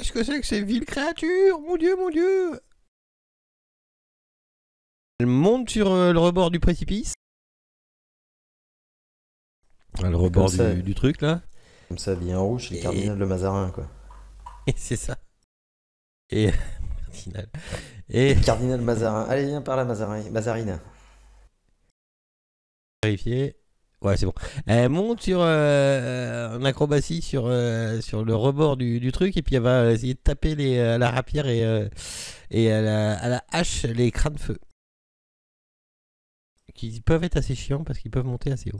qu'est-ce que c'est que ces viles créatures? Mon dieu, mon dieu! Elle monte sur le rebord du précipice. Le rebord du truc là. Comme ça, habillé en rouge, c'est le cardinal de Mazarin, quoi. Et c'est ça. Et. Cardinal. Et. Cardinal Mazarin. Allez, viens par là, Mazarine. Vérifier. Ouais, c'est bon. Elle monte sur en acrobatie sur le rebord du truc et puis elle va essayer de taper à la rapière et à la hache les crânes feu. Qui peuvent être assez chiants parce qu'ils peuvent monter assez haut.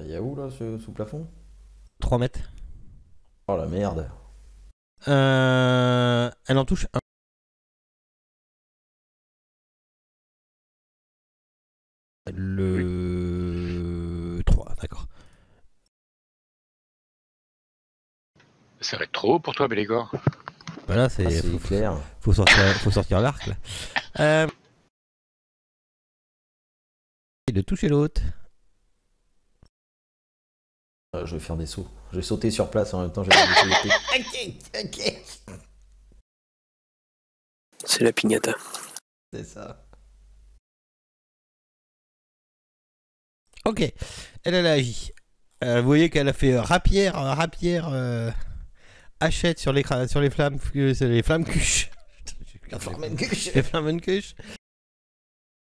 Y'a où là, sous plafond? 3 mètres. Oh la merde. Elle en touche un. Le 3, d'accord. Ça va être trop haut pour toi, Bélégor. Voilà, c'est clair. Faut sortir l'arc là. Et de toucher l'autre. Je vais faire des sauts. Je vais sauter sur place en même temps. Je vais Ok. C'est la piñata. C'est ça. Ok, elle a agi. Vous voyez qu'elle a fait rapière, hachette sur les flammes, sur les flammes cuches. Les Flamencuche.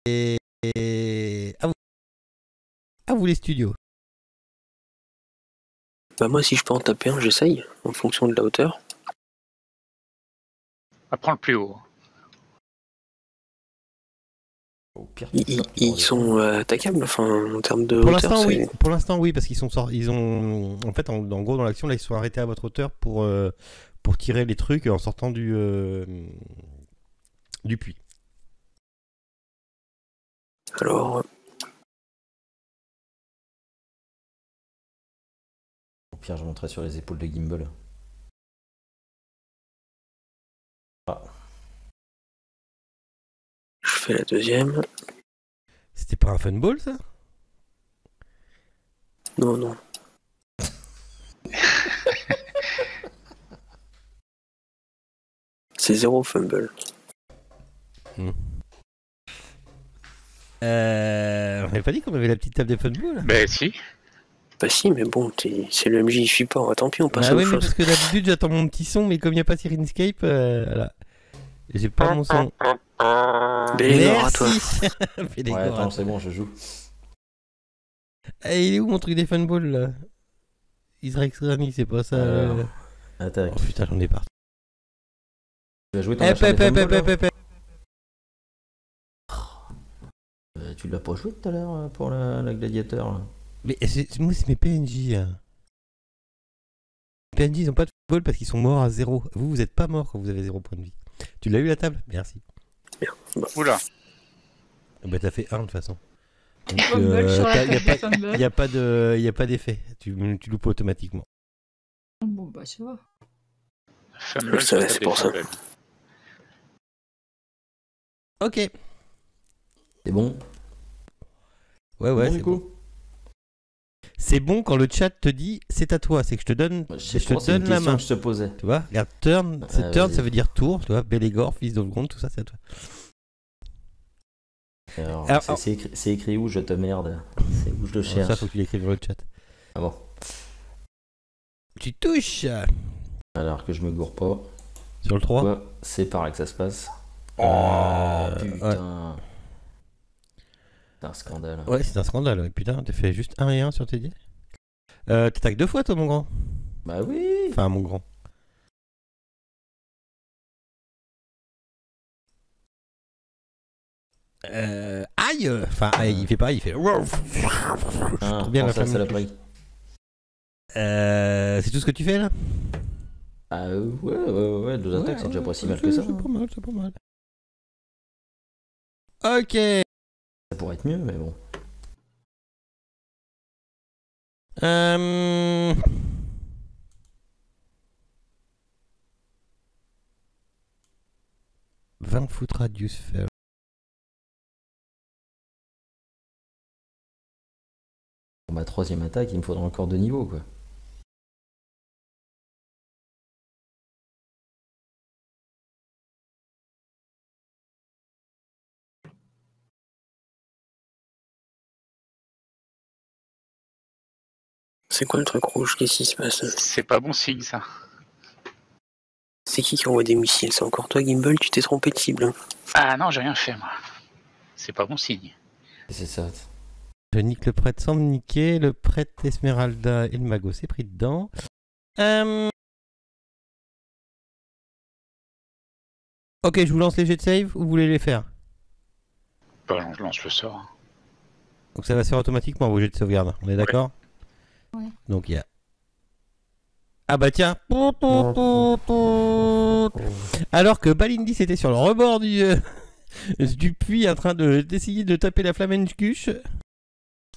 Et à vous les studios. Bah moi si je peux en taper un, j'essaye, en fonction de la hauteur. Prends le plus haut. Ils sont attaquables, enfin en termes de pour hauteur. L'instant, oui. Pour l'instant, oui, parce qu'ils sont ils ont en fait en gros dans l'action là ils sont arrêtés à votre hauteur pour tirer les trucs en sortant du puits. Alors. Au pire, je monterai sur les épaules de Gimbal. Ah. Je fais la deuxième. C'était pas un funball ça? Non. C'est 0 fumble. On avait pas dit qu'on avait la petite table des funballs? Ben si. Bah si, mais bon, c'est le MJ, il suit pas. Tant pis, on passe à autre chose. Parce que d'habitude j'attends mon petit son, mais comme il n'y a pas Sirenscape, voilà. J'ai pas mon son. Bélégor, à toi. Ouais, attends, c'est bon, je joue. Il est où mon truc des funballs là? Israël Rani, c'est pas ça. Attaque. Oh putain, j'en ai parti. Tu vas jouer ton Tu l'as pas joué tout à l'heure pour la gladiateur là. Mais moi c'est mes PNJ. Hein. Les PNJ ils ont pas de football parce qu'ils sont morts à 0. Vous êtes pas mort quand vous avez 0 point de vie. Tu l'as eu la table? Merci. Bien. Bah. Oula. Bah t'as fait 1 de toute façon. Il n'y a pas d'effet. Tu loupes automatiquement. Bon bah ça va. Je le savais, c'est pour ça. Ok. C'est bon? Ouais, bon, c'est du coup. Bon. C'est bon quand le chat te dit c'est à toi, c'est que je te donne, la main. Que je te posais. Tu vois, regarde, turn, turn ça veut dire tour, tu vois, Bélégor, fils d'Olgrond, tout ça c'est à toi. Alors, c'est écrit où je te merde? C'est où je le cherche? Ça faut que tu l'écrives dans le chat. Ah bon. Tu touches. Alors que je me gourre pas. Sur le 3 ouais, c'est par là que ça se passe. Oh putain. Ouais. C'est un scandale. Ouais, c'est un scandale. Ouais. Putain, t'as fait juste 1 et 1 sur tes dés. T'attaques 2 fois toi mon grand? Bah oui. Enfin mon grand. Aïe. Enfin aïe, il fait pas, il fait. Trop bien la flamme. C'est tout ce que tu fais là? Ouais, 2 attaques, c'est déjà pas si mal que ça. C'est pas mal. Ok. Ça pourrait être mieux, mais bon. 20 foot radius faire. Pour ma 3ème attaque, il me faudra encore 2 niveaux, quoi. C'est quoi le truc rouge? Qu'est-ce qui se passe? C'est pas bon signe, ça. C'est qui envoie des missiles? C'est encore toi, Gimbal? Tu t'es trompé de cible. Ah non, j'ai rien fait, moi. C'est pas bon signe. C'est ça. Je nique le prêtre sans me niquer. Le prêtre Esmeralda et le mago s'est pris dedans. Ok, je vous lance les jets de save ou vous voulez les faire? Bah, je lance le sort. Donc ça va se faire automatiquement vos jets de sauvegarde. On est d'accord? Ouais. Donc il y a... Ah bah tiens. Alors que Balindis était sur le rebord du puits en train d'essayer de taper la flamencuche,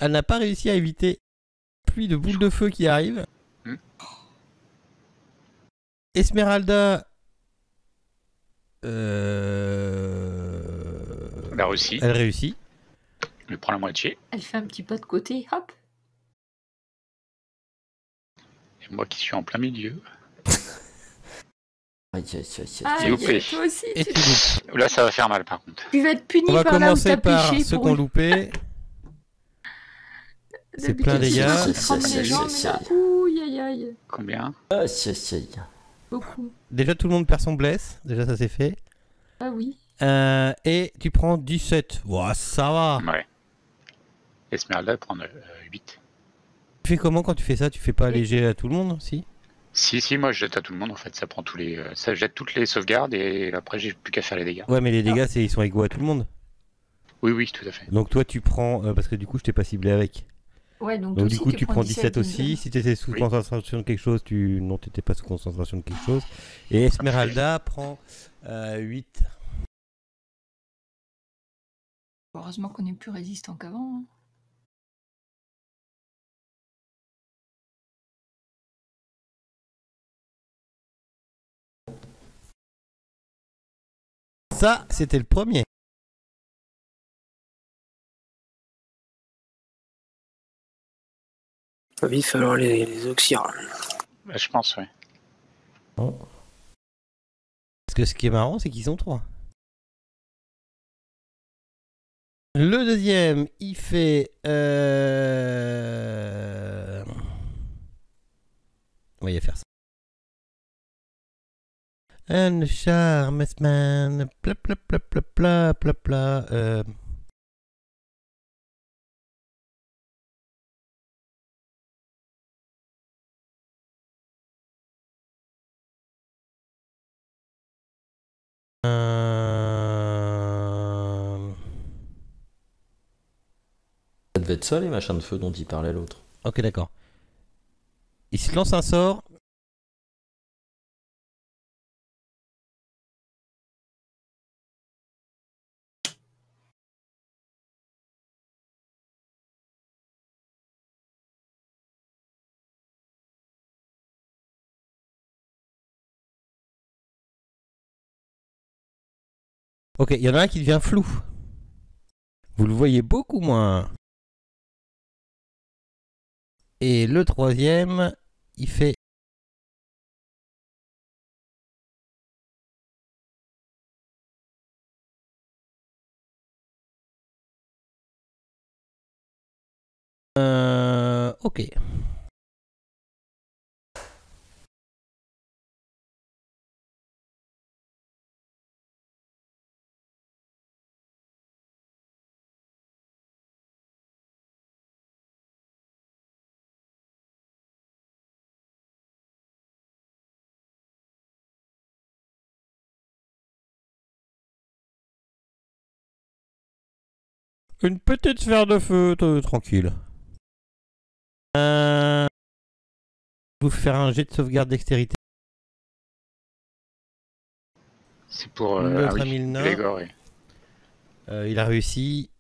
elle n'a pas réussi à éviter la pluie de boules de feu qui arrive. Esmeralda... Elle a réussi. Elle réussit. Elle prend la moitié. Elle fait un petit pas de côté, hop. Et moi qui suis en plein milieu. Aïe, aïe, aïe, aïe. Ah, loupé. toi aussi, Et tu loupes. Là, ça va faire mal, par contre. tu vas être puni On va par là où commencer t'as par pêché. ceux qui ont loupé. C'est plein D'habitude, dégâts. c'est toi qui tremble les gens, mais là, ouh, aïe, aïe. Combien? Aïe, aïe, aïe. Beaucoup. Déjà tout le monde perd son bless. Déjà ça c'est fait. Ah oui. Et tu prends 17. Ouah, ça va. Ouais. Esmeralda prend 8. Tu fais comment quand tu fais ça? Tu fais pas léger à tout le monde, si? Si, moi je jette à tout le monde en fait. Ça prend tous les. Ça jette toutes les sauvegardes et après j'ai plus qu'à faire les dégâts. Ouais, mais les dégâts, ils sont égaux à tout le monde. Oui, tout à fait. Donc toi, tu prends... parce que du coup, je t'ai pas ciblé avec. Ouais, donc, Donc aussi, du coup, tu prends 17 aussi. Gimbal. Si t'étais sous Oui. concentration de quelque chose, non, t'étais pas sous concentration de quelque chose. Et Esmeralda prend 8. Heureusement qu'on est plus résistant qu'avant. Hein. Ça, c'était le premier. Va vite falloir les oxyres. Bah, je pense, ouais. Parce que ce qui est marrant, c'est qu'ils sont 3. Le deuxième, il fait... On va y faire ça. Un charme, man. Pla pla pla pla pla pla pla. Ça devait être ça, les machins de feu dont il parlait l'autre. Ok, d'accord. Il se lance un sort. Ok, il y en a un qui devient flou. Vous le voyez beaucoup moins. Et le troisième, il fait... Ok. Une petite sphère de feu, tranquille. Vous faire un jet de sauvegarde dextérité. C'est pour. L'autre ami le nain. Belégor, oui. Il a réussi.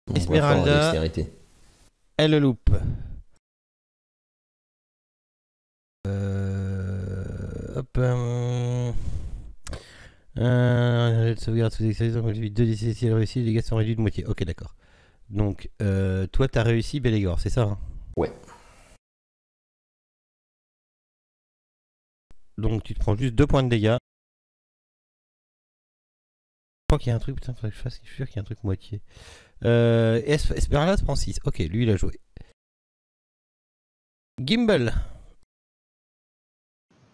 On voit Esmeralda. fort en dextérité. Elle le loupe. Hop. Jet de sauvegarde sous dextérité. 2d6 si elle réussit, les dégâts sont réduits de moitié. Ok, d'accord. Donc, toi, t'as réussi, Belégor, c'est ça hein? Ouais. Donc, tu te prends juste 2 points de dégâts. crois qu'il y a un truc, putain, faudrait que je fasse, je suis sûr qu'il y a un truc moitié. Esperlas prend 6. Ok, lui il a joué. Gimbal.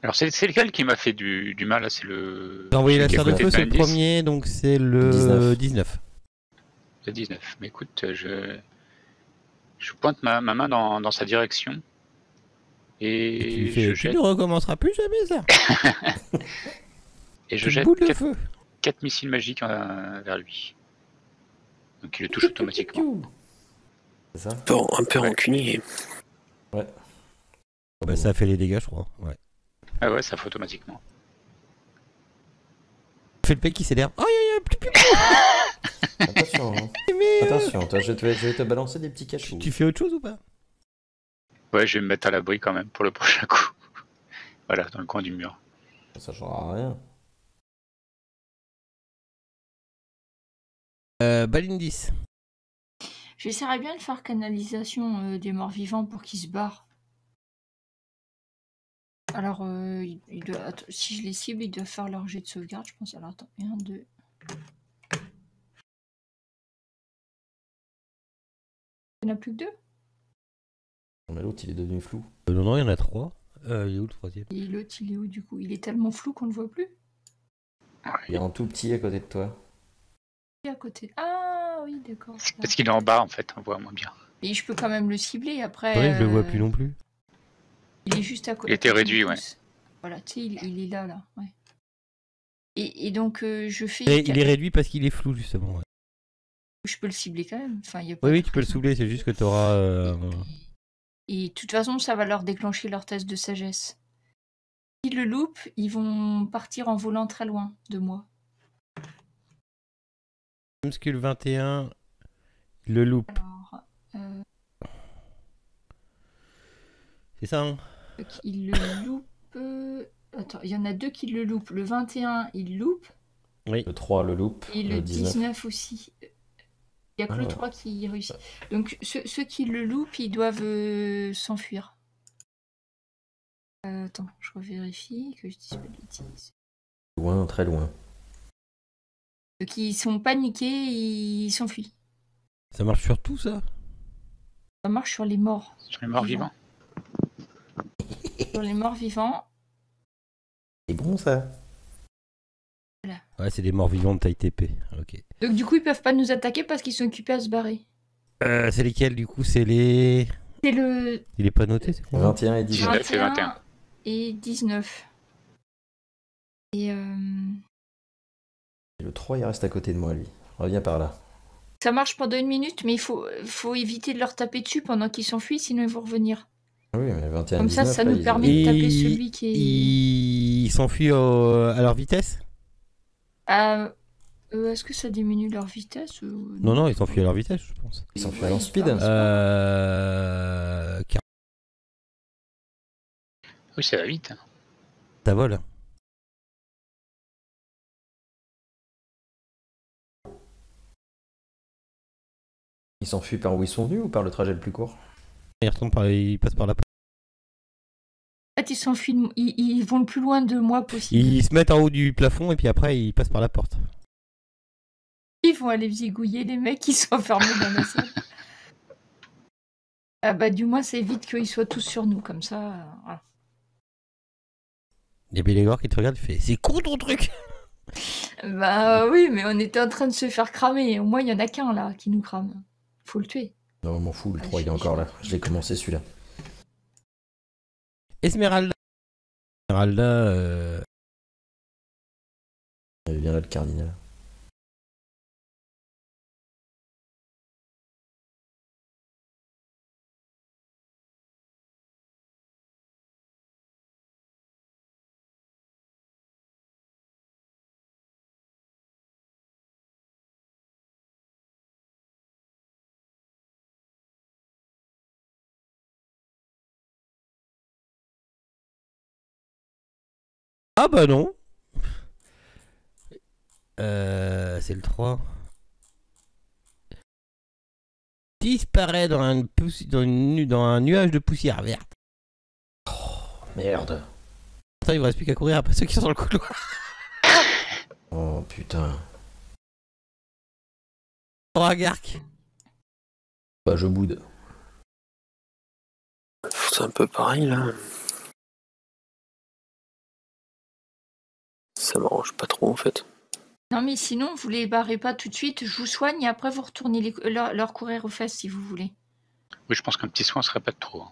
Alors c'est lequel qui m'a fait du mal là, c'est le. J'ai envoyé la celui qui est serre de à côté feu, c'est le 90. premier, donc c'est le 19. Le 19. Mais écoute, je pointe ma main dans sa direction. Et tu lui Et fais, je tu jette, ne recommenceras plus jamais ça. et je Une jette boule de feu. 4 missiles magiques vers lui. Donc il le touche automatiquement. C'est ça? Un peu Ouais. rancunier. Ouais. Bah, ça a fait les dégâts, je crois. Ouais. Ah ouais, ça fait automatiquement. Fais le mec qui s'énerve. Oh, Attention, hein. mais, Attention, toi, je vais te balancer des petits cachous. tu fais autre chose ou pas? Ouais, je vais me mettre à l'abri quand même pour le prochain coup. Voilà, dans le coin du mur. Ça changera rien. Balindis. J'essaierais bien de faire canalisation des morts vivants pour qu'ils se barrent. Alors, si je les cible, ils doivent faire leur jet de sauvegarde, je pense. Alors, attends, 1, 2. Il n'y en a plus que 2. Mais l'autre, il est devenu flou. Non, il y en a 3. Il est où le troisième? Et l'autre, il est où du coup? Il est tellement flou qu'on ne le voit plus. Il est en tout petit à côté de toi. Il est à côté. Ah oui, d'accord. C'est parce qu'il est en bas en fait, on voit moins bien. Et je peux quand même le cibler après. Ouais, je le vois plus non plus. Il est juste à côté. Il était réduit, ouais. Voilà, tu sais, il est là, ouais. Et donc, je fais. Il est réduit parce qu'il est flou, justement. Ouais. Je peux le cibler quand même. Enfin, y a pas Oui, de oui, tu peux le truc. soubler, c'est juste que tu auras. Et de toute façon, ça va leur déclencher leur test de sagesse. S'ils le loupent, ils vont partir en volant très loin de moi. Skull 21, il le loupe. Alors, C'est ça, hein? il le loupe. Attends, il y en a 2 qui le loupent. Le 21, il loupe. Oui. Le 3, le loop. Et le 19. 19 aussi. Il n'y a que Ah le ouais. 3 qui réussit. Donc ceux qui le loupent, ils doivent s'enfuir. Attends, je revérifie que je dise pas de bêtises. Loin, très loin. Ceux qui sont paniqués, ils s'enfuient. Ça marche sur tout, ça? Ça marche sur les morts. Sur les morts vivants. Sur les morts vivants. C'est bon, ça. Ouais, c'est des morts vivants de taille TP. Ok. Donc du coup, ils peuvent pas nous attaquer parce qu'ils sont occupés à se barrer. C'est lesquels, du coup? C'est les... C'est le Il est pas noté, c'est quoi? 21 et 19. 19 et 21. et 19. Et Et le 3, il reste à côté de moi, lui. Reviens par là. ça marche pendant 1 minute, mais il faut éviter de leur taper dessus pendant qu'ils s'enfuient, sinon ils vont revenir. Ah oui, mais 21 et Comme 19, ça là, nous ils- permet de taper celui qui est... Ils s'enfuient à leur vitesse? Est-ce que ça diminue leur vitesse ou... Non, ils s'enfuient à leur vitesse, je pense. Ils s'enfuient à leur speed. Oui, ça va vite. Ça vole. Ils s'enfuient par où ils sont venus ou par le trajet le plus court? Ils passent par la porte. En fait, ils s'enfuient, ils vont le plus loin de moi possible. Ils se mettent en haut du plafond et puis après ils passent par la porte. Ils vont aller zigouiller les mecs qui sont enfermés dans la salle. Ah bah du moins, c'est évite qu'ils soient tous sur nous, comme ça. Voilà. Il y a Bélégor qui te regarde et fait c'est con ton truc. Bah oui, mais on était en train de se faire cramer. Au moins, il y en a qu'un là qui nous crame. Faut le tuer. Non, je m'en fous, le 3, il est encore là. Je l'ai commencé celui-là. Esmeralda. Il vient là, le cardinal. Ah bah non. C'est le 3. Disparaît dans un nuage de poussière verte. Merde. Attends, il ne reste plus qu'à courir après ceux qui sont dans le couloir. Oh putain. Oragark. Bah, je boude. C'est un peu pareil là. Ça m'arrange pas trop en fait. Non, mais sinon, vous les barrez pas tout de suite. Je vous soigne et après, vous retournez leur courir aux fesses si vous voulez. Oui, je pense qu'un petit soin serait pas de trop.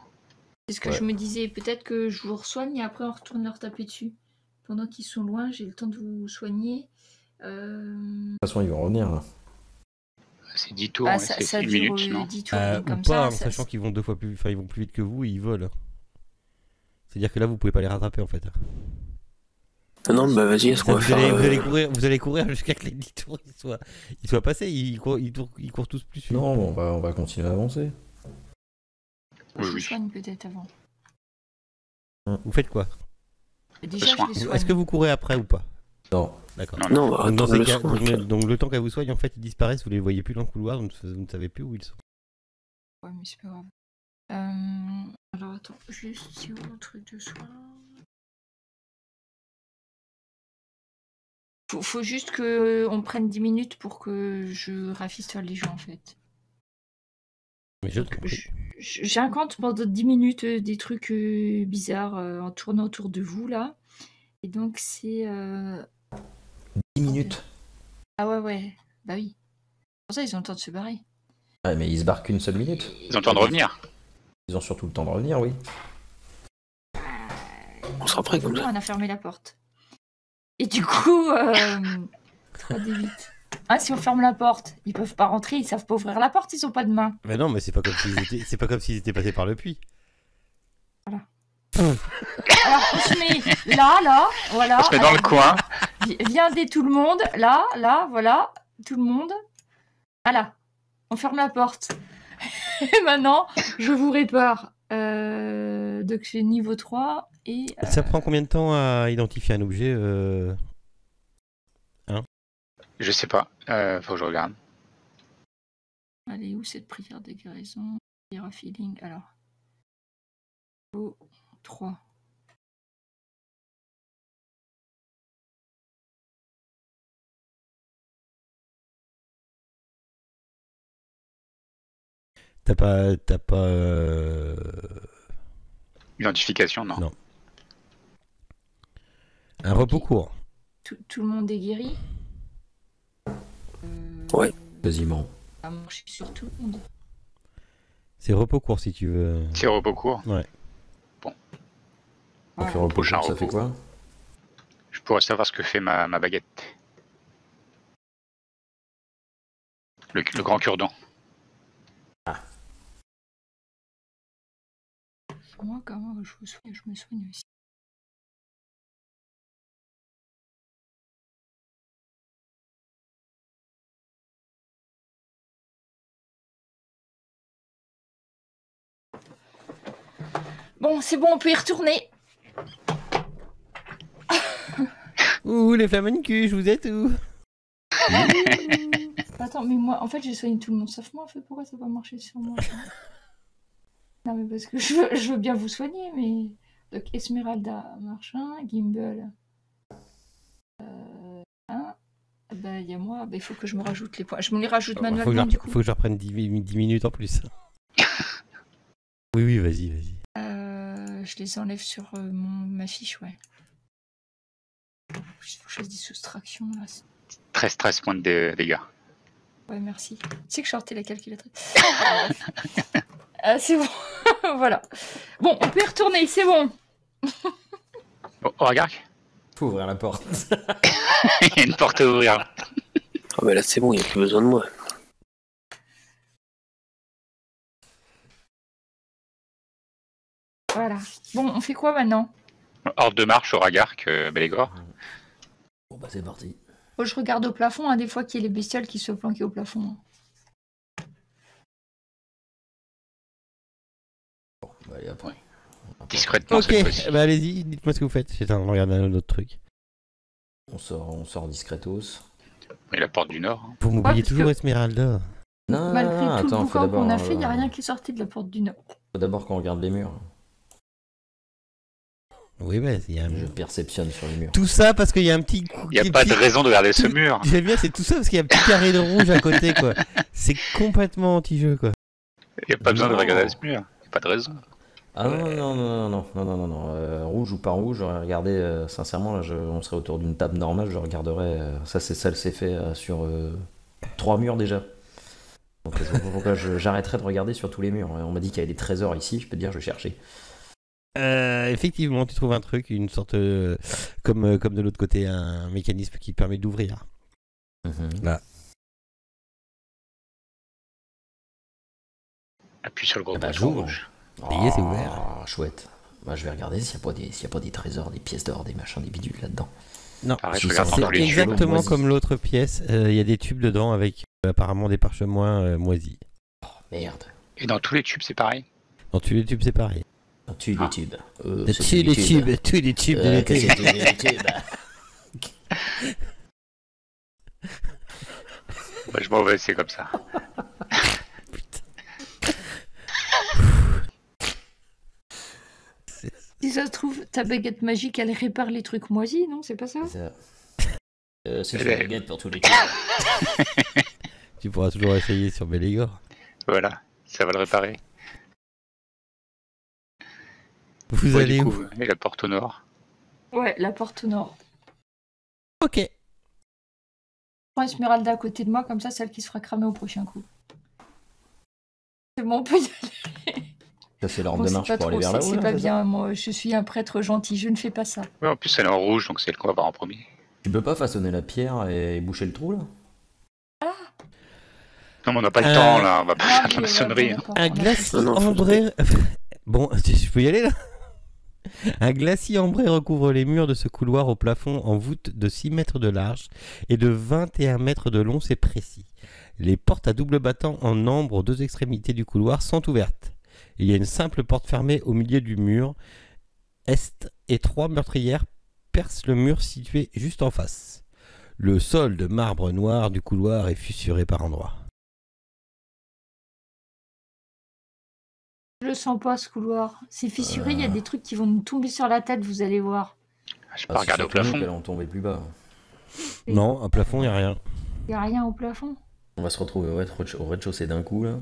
C'est ce que je me disais. Peut-être que je vous resoigne et après, on retourne leur taper dessus. Pendant qu'ils sont loin, j'ai le temps de vous soigner. De toute façon, ils vont revenir là. C'est 10 tours, Ah, ouais, ça c'est 1 dure minute, non 10 tours Ou comme pas, ça. sachant qu'ils vont 2 fois plus, enfin ils vont plus vite que vous et ils volent. C'est-à-dire que là vous pouvez pas les rattraper en fait. Ah non, bah vas-y, est-ce qu'on va faire. Vous allez courir jusqu'à que les 10 tours ils soient passés, ils courent tous plus vite. Non, on va continuer à avancer. Je vous soigne peut-être avant. Vous faites quoi? Déjà, je les soigne. Est-ce que vous courez après ou pas? Non. D'accord. Non, bah, Donc, dans attends, ces le cas- soin, donc le temps qu'elles vous soignent, en fait, ils disparaissent, vous les voyez plus dans le couloir, vous ne savez plus où ils sont. Ouais, mais c'est pas grave. Alors attends, juste sur le truc de soin. Faut juste qu'on prenne 10 minutes pour que je rafistole les gens en fait. Mais je t'en prie. J'incante pendant 10 minutes des trucs bizarres en tournant autour de vous là. Et donc c'est... 10 minutes. Ah ouais, bah oui. Pour ça ils ont le temps de se barrer. Ouais, mais ils se barrent qu'une seule minute. Ils ont le temps de revenir. Ils ont surtout le temps de revenir, oui. on sera prêt comme ça. On a fermé la porte. Et du coup, 3D8. Ah, si on ferme la porte, ils peuvent pas rentrer, ils savent pas ouvrir la porte, ils ont pas de main. Mais non, mais c'est pas comme s'ils étaient passés par le puits. Voilà. Alors, on se met là, voilà. On se met dans le coin. Viendez tout le monde, là, voilà, tout le monde. Voilà, on ferme la porte. Et maintenant, je vous répare. Donc, c'est niveau 3 et... Ça prend combien de temps à identifier un objet Je sais pas, faut que je regarde. Allez, où cette prière de guérison? Prière feeling, alors. Niveau 3. T'as pas... Identification, non. Non. Un repos court. Tout le monde est guéri? Ouais. Quasiment. Ça marche sur tout le monde. C'est repos court si tu veux. C'est repos court. Ouais. Donc le repos, Prochain ça fait repos. quoi? Je pourrais savoir ce que fait ma baguette. Le grand cure-dent. Moi, comment je me soigne aussi. Bon, c'est bon, on peut y retourner. Ouh, les flamencules, vous êtes où? Attends, mais moi, en fait, j'ai soigné tout le monde sauf moi. En fait, pourquoi ça va marcher sur moi? Non, mais parce que je veux bien vous soigner, mais... Donc, Esmeralda, machin, Gimbal... Bah, il y a moi, il faut que je me rajoute les points. Je me les rajoute manuellement, du coup. Faut que je reprenne 10 minutes en plus. Oui, vas-y. Je les enlève sur ma fiche, ouais. Il faut que je fasse des soustractions, là. 13 points de dégâts. Ouais, merci. Tu sais que je sortais la calculatrice. C'est bon. Voilà. Bon, on peut y retourner, c'est bon. Oh, regarde. Faut ouvrir la porte. Il y a une porte à ouvrir. Ah bah là c'est bon, il n'y a plus besoin de moi. Voilà. Bon, on fait quoi maintenant? Hors de marche au Ragark, Belégor. Bon bah c'est parti. Faut que je regarde au plafond, hein, des fois qu'il y ait les bestioles qui soient planquées au plafond. Hein. Bon, bah allez après. Discrètement, Ok, cette fois-ci. bah allez-y, dites-moi ce que vous faites. J'étais en train de regarder un autre truc. On sort discretos. Et la porte du Nord. Vous m'oubliez parce toujours que- Esmeralda. Non, Malgré tout attends, le faut boucan d'abord. qu'on a fait, il n'y a rien qui est sorti de la porte du Nord. Faut d'abord qu'on regarde les murs. Oui, mais il y a un... Je perceptionne sur les murs. Tout ça parce qu'il y a un petit... Il n'y a pas de raison de regarder ce mur. J'aime bien, c'est tout ça parce qu'il y a un petit carré de rouge à côté, quoi. C'est complètement anti-jeu, quoi. Il n'y a pas besoin de Non. regarder ce mur. Il n'y a pas de raison. Ah non. Rouge ou pas rouge, j'aurais regardé, sincèrement, là, on serait autour d'une table normale, je regarderais, ça c'est fait sur 3 murs déjà. Donc je vois pas pourquoi j'arrêterais de regarder sur tous les murs. On m'a dit qu'il y avait des trésors ici, je peux te dire, je cherchais. Effectivement, tu trouves un truc, une sorte... comme de l'autre côté, un mécanisme qui permet d'ouvrir. Là. Appuie sur le gros bouton j'ouvre. rouge. Et c'est ouvert. Chouette. Bah, je vais regarder s'il n'y a pas des trésors, des pièces d'or, des machins, des bidules là-dedans. Non, Pareil, je je regarde sens dans c'est tous les tubes. exactement moisis. comme l'autre pièce. Il y a des tubes dedans avec apparemment des parchemins moisis. Merde. Et dans tous les tubes, c'est pareil. Dans tous les tubes, c'est pareil. Tu les tubes. Tous les tubes de l'été. C'est tous les tubes. Bah, je m'en vais, c'est comme ça. Si ça se trouve, ta baguette magique, elle répare les trucs moisis, non? C'est pas ça? C'est une baguette pour tous les tubes. Tu pourras toujours essayer sur Bélégor. Voilà, ça va le réparer. Vous Ouais, allez du où? coup, et la porte au nord. Ouais, la porte au nord. Ok. Je prends Esmeralda à côté de moi, comme ça, celle qui se fera cramer au prochain coup. C'est bon, on peut y aller. Ça c'est l'ordre Bon, de c'est marche pas pour aller trop, vers c'est là-haut. pas là, bien. Moi, je suis un prêtre gentil, je ne fais pas ça. Ouais, en plus, elle est en rouge, donc c'est elle qu'on va voir en premier. Tu peux pas façonner la pierre et boucher le trou là? Non, mais on n'a pas le temps, là. On va pas Ah, faire de la oui, maçonnerie. ouais, hein. d'accord, Un on a- glacis Non, non, faut ambré... Bon, je peux y aller là? Un glacis ambré recouvre les murs de ce couloir au plafond en voûte de 6 mètres de large et de 21 mètres de long, c'est précis. Les portes à double battant en ambre aux deux extrémités du couloir sont ouvertes. Il y a une simple porte fermée au milieu du mur est et 3 meurtrières percent le mur situé juste en face. Le sol de marbre noir du couloir est fissuré par endroits. Je le sens pas, ce couloir. C'est fissuré, il y a des trucs qui vont nous tomber sur la tête, vous allez voir. Je peux pas regarder au surtout nous plafond. qu'elles vont tomber plus bas. Oui. Non, un plafond, il n'y a rien. Il y a rien au plafond. On va se retrouver au rez-de-chaussée d'un coup là.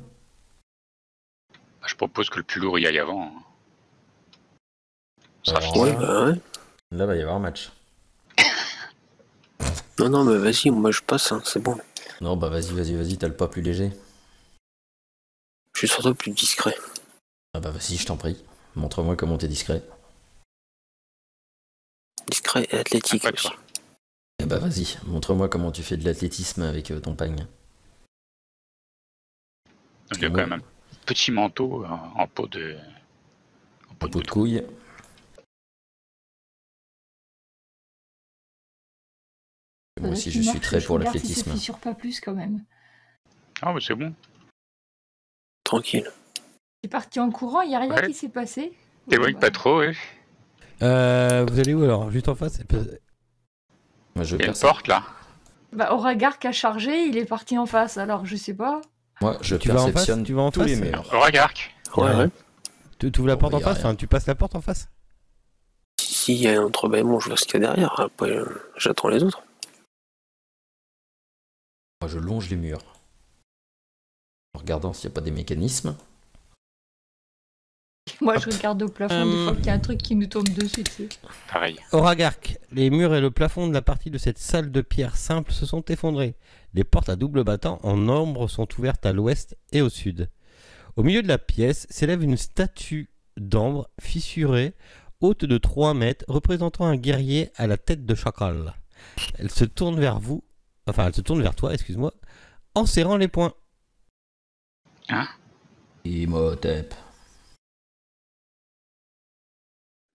Je propose que le plus lourd y aille avant. hein. Ce sera Alors, fini. Ouais, bah ouais. Là va y avoir un match. Non, non, mais vas-y, moi je passe, hein, c'est bon. Non bah vas-y, t'as le pas plus léger. Je suis surtout plus discret. Ah bah vas-y, je t'en prie. Montre-moi comment t'es discret. Discret et athlétique Après, aussi. toi. Eh bah vas-y, montre-moi comment tu fais de l'athlétisme avec ton pagne. Il y a quand même un petit manteau en peau de. En Pas de couille. Moi aussi je suis très pour Si ça l'athlétisme. fissure pas plus quand même. Ah, mais c'est bon. Tranquille. C'est parti en courant, il y a rien Ouais. qui s'est passé. T'éloignes Bon, pas bah, trop, oui. Vous allez où alors? Juste en face? Moi je Il y a une perce- porte là. Bah, Auragar qui a chargé, il est parti en face, alors je sais pas. Moi je Tu vas en face? perceptionne Tu vas en tous face? les murs. Regarde. Ouais, ouais. Tu ouvres la Bon, porte bah, en y a face? rien. Enfin, tu passes la porte en face? Si, il y a un entrebâillement, je vois ce qu'il y a derrière. Après, j'attends les autres. Moi je longe les murs. En regardant s'il n'y a pas des mécanismes. Moi, je regarde au plafond des fois qu'il y a un truc qui nous tombe dessus, tu sais. Pareil. Oragark, les murs et le plafond de la partie de cette salle de pierre simple se sont effondrés. Les portes à double battant en ombre sont ouvertes à l'ouest et au sud. Au milieu de la pièce s'élève une statue d'ambre fissurée, haute de 3 mètres, représentant un guerrier à la tête de chacal. Elle se tourne vers vous, enfin elle se tourne vers toi, excuse-moi, en serrant les poings. Imhotep.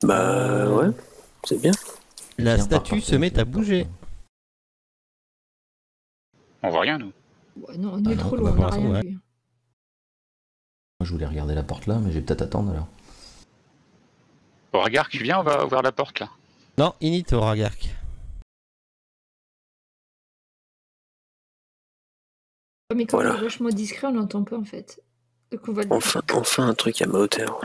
Bah ouais, c'est bien. La Viens par statue porte, se met viens à par bouger. porte. On voit rien, nous. Ouais, non, on est Ah trop non, loin, bah, on pour a rien l'instant, vu. Moi je voulais regarder la porte là, mais je vais peut-être attendre alors. Regarde, tu viens, on va ouvrir la porte là. Non, init Oragark. Mais quand Voilà. on est vachement discret, on n'entend pas en fait. Donc on va le Enfin un truc à ma hauteur.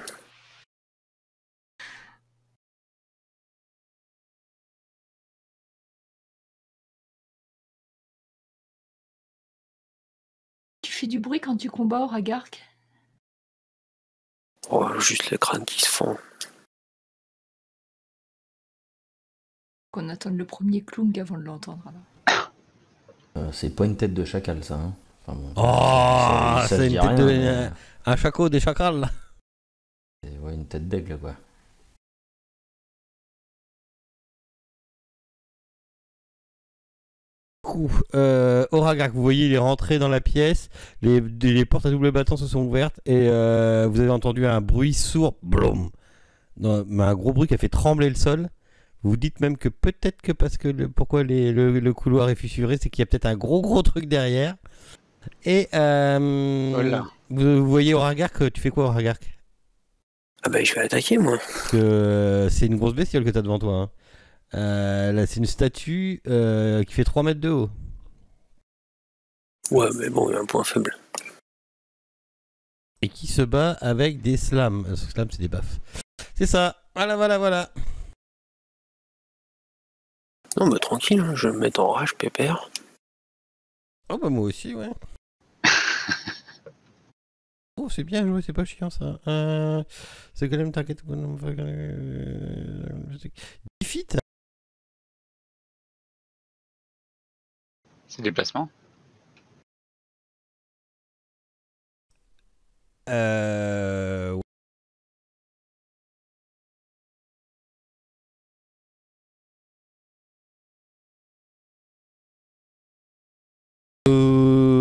fais du bruit quand tu combats au Ragark? Oh, juste le crâne qui se fond. Qu'on attende le premier clown avant de l'entendre. Alors. C'est pas une tête de chacal, ça. Hein. Enfin, bon, Oh, ça c'est je une dis tête rien, de. mais Un chaco, des chacals, là. c'est ouais, une tête d'aigle, quoi. Oragak, vous voyez, il est rentré dans la pièce, les portes à double battant se sont ouvertes et vous avez entendu un bruit sourd, blum, mais un gros bruit qui a fait trembler le sol. Vous dites même que peut-être que parce que pourquoi le couloir est fissuré, c'est qu'il y a peut-être un gros truc derrière. Et Voilà. vous voyez Oragak, tu fais quoi Oragak? Ah bah je vais attaquer moi. Parce que c'est une grosse bestiole que t'as devant toi. Hein. Là, c'est une statue qui fait 3 mètres de haut. Ouais mais bon, il y a un point faible. Et qui se bat avec des slams. Slams, c'est des baffes. C'est ça. Voilà. Non bah tranquille, hein, je vais me mettre en rage, pépère. Oh bah moi aussi, ouais. Oh, c'est bien joué, c'est pas chiant ça. C'est quand même t'inquiète. Defeat. C'est déplacement. Ouais.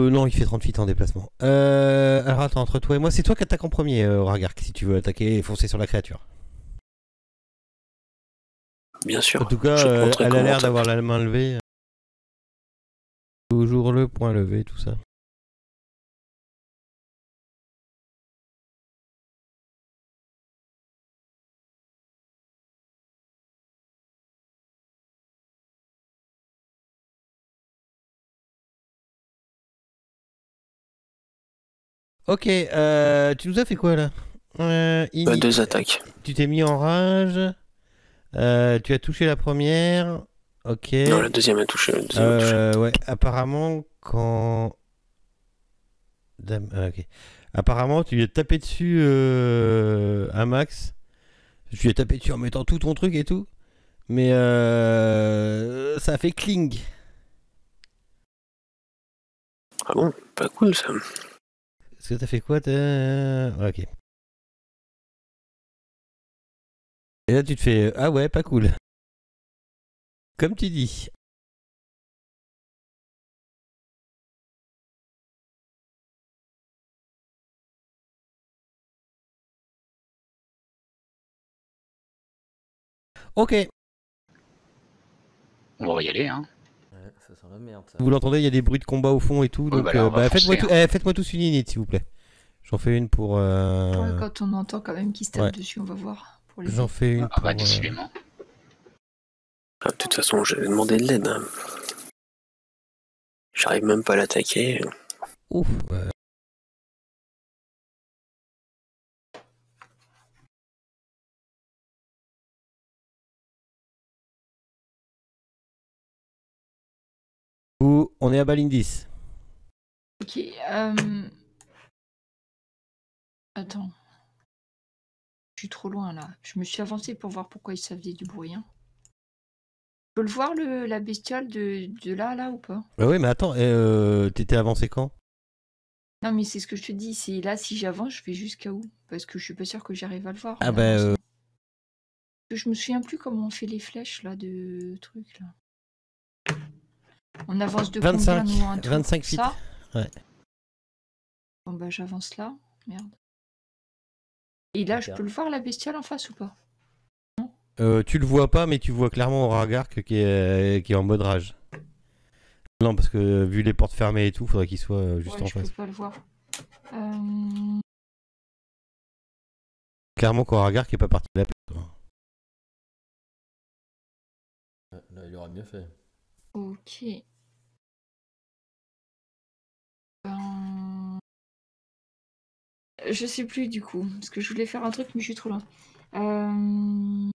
Non, il fait 30 feet en déplacement. Alors attends, entre toi et moi, c'est toi qui attaque en premier, Ragark, si tu veux attaquer et foncer sur la créature. Bien sûr. En tout cas, Je te montrerai elle a comment l'air on d'avoir la main levée. Toujours le point levé, tout ça. Ok, tu nous as fait quoi là? Ini, 2 attaques. tu t'es mis en rage. Tu as touché la première. Ok. Non, la deuxième a touché. La deuxième a touché. Ouais, apparemment, quand. Dame, ok. Apparemment, tu lui as tapé dessus à Max. Tu lui as tapé dessus en mettant tout ton truc et tout. Mais ça a fait cling. Ah bon, pas cool ça. Est-ce que t'as fait quoi Ouais, ok. Et là, tu te fais. Ah ouais, pas cool. Comme tu dis. Ok. On va y aller, hein. Ouais, ça sent la merde, ça. Vous l'entendez, il y a des bruits de combat au fond et tout. Donc, bah là, on va faites-moi foncer, faites-moi tous une init, s'il vous plaît. J'en fais une pour. Ouais, quand on entend quand même qu'ils se tapent ouais. dessus, on va voir. Pour les J'en fais une Ah bah, pour. décidément. Ah, de toute façon, j'avais demandé de l'aide. Hein. J'arrive même pas à l'attaquer. Ouf. On est à Balindis. Ok. Attends. Je suis trop loin là. Je me suis avancée pour voir pourquoi ça faisait du bruit. Hein. Je peux le voir la bestiole de là ou pas? Bah oui, mais attends, t'étais avancé quand? Non mais c'est ce que je te dis. C'est là si j'avance, je vais jusqu'à où? Parce que je suis pas sûre que j'arrive à le voir. Ah en bah. avançant. Je me souviens plus comment on fait les flèches là de trucs là. On avance de 25, combien nous, un tour? 25 feet. Ça Ouais. Bon bah j'avance là. Merde. Et là, je peux le voir la bestiole en face ou pas? Tu le vois pas, mais tu vois clairement Oragark qui est en mode rage. Non, parce que vu les portes fermées et tout, faudrait qu'il soit juste Ouais, en je face. peux pas le voir. Clairement qu'Oragark est pas parti de la place. Là, il aura bien fait. Ok. Je sais plus du coup, parce que je voulais faire un truc, mais je suis trop loin. De